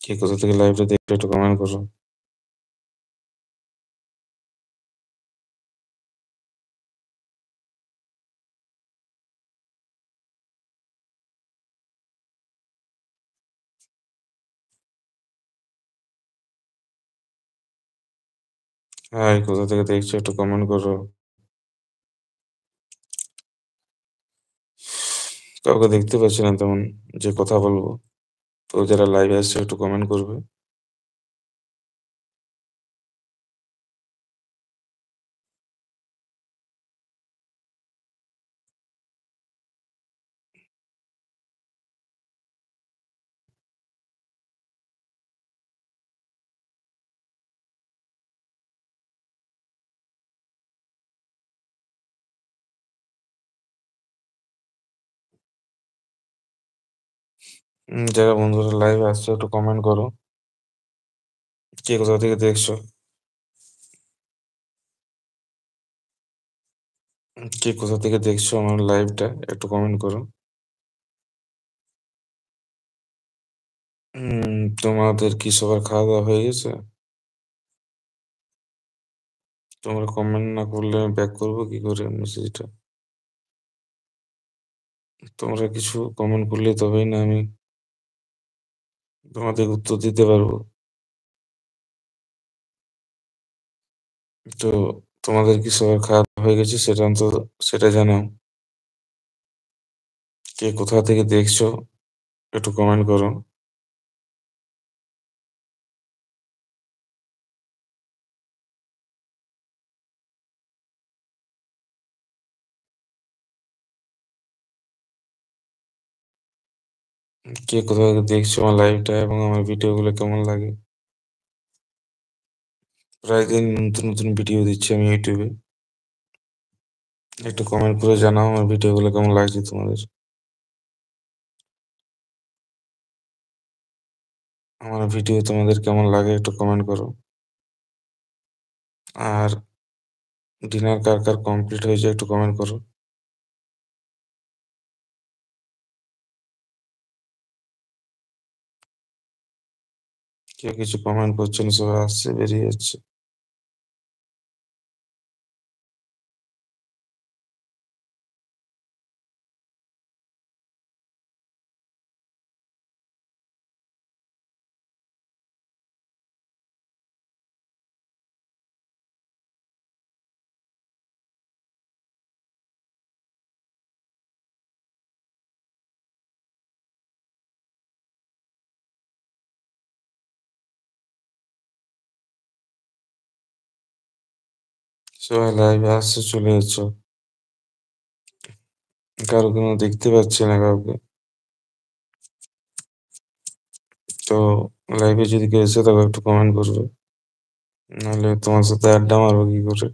কে কোথা থেকে লাইভটা দেখছো একটু কমেন্ট করো। হাই, কোথা থেকে দেখছো একটু কমেন্ট করো। কাউকে দেখতে পাচ্ছি না তেমন যে কথা বলবো। তো যারা লাইভে আসছে একটু কমেন্ট করবে। যারা বন্ধুরা লাইভে আসছো একটু কমেন্ট করো। কে কোথা থেকে দেখছো? কে কোথা থেকে দেখছো আমার লাইভটা একটু কমেন্ট করো। তোমাদের কি সবার খাওয়া-দাওয়া হয়ে গেছে? তোমরা কমেন্ট না করলে আমি ব্যাক করবো কি করে মেসেজটা? তোমরা কিছু কমেন্ট করলে তবেই না আমি তোমাদের উত্তর দিতে পারবো। তো তোমাদের কি সবার খাওয়া-দাওয়া হয়ে গেছে সেটা অন্তত সেটা জানাও। কে কোথা থেকে দেখছো একটু কমেন্ট করো। কে কোথা থেকে দেখছো আমার লাইভটা এবং আমার ভিডিওগুলো কেমন লাগে? প্রায় দিন নতুন, নতুন ভিডিও দিচ্ছি আমি ইউটিউবে। একটু কমেন্ট করে জানাও আমার ভিডিওগুলো কেমন লাগছে তোমাদের। আমার ভিডিও তোমাদের কেমন লাগে একটু কমেন্ট করো। আর ডিনার কার, কার কমপ্লিট হয়েছে একটু কমেন্ট করো। কেউ কিছু কমেন্ট করছে না, সবাই আসছে বেরিয়ে যাচ্ছে। সবাই লাইভে আসছে চলে যাচ্ছো। কারো কোনো দেখতে পাচ্ছি না কাউকে। তো লাইভে যদি কেউ এসে থাকো একটু কমেন্ট করবে। নাহলে তোমার সাথে আড্ডা মারবো কি করে?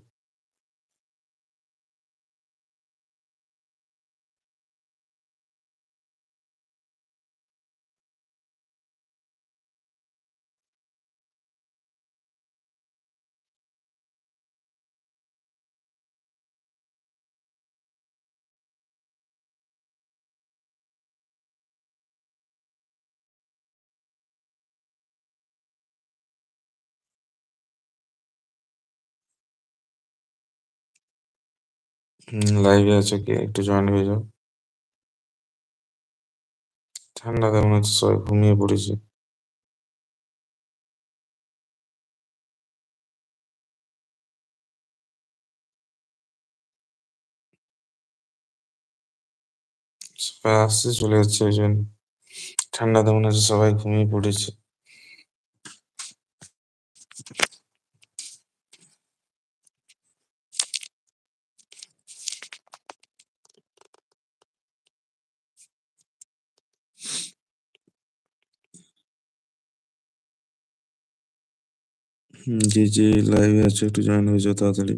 লাইভে আছো কে? একটু জয়েন হয়ে যাও। ঠান্ডাতে মনে হচ্ছে সবাই ঘুমিয়ে পড়েছে। সবাই আসছে চলে যাচ্ছে ওই জন্য। ঠান্ডাতে মনে হচ্ছে সবাই ঘুমিয়ে পড়েছে। যে লাইভে আছো একটু জয়েন হয়ে যাও তাড়াতাড়ি।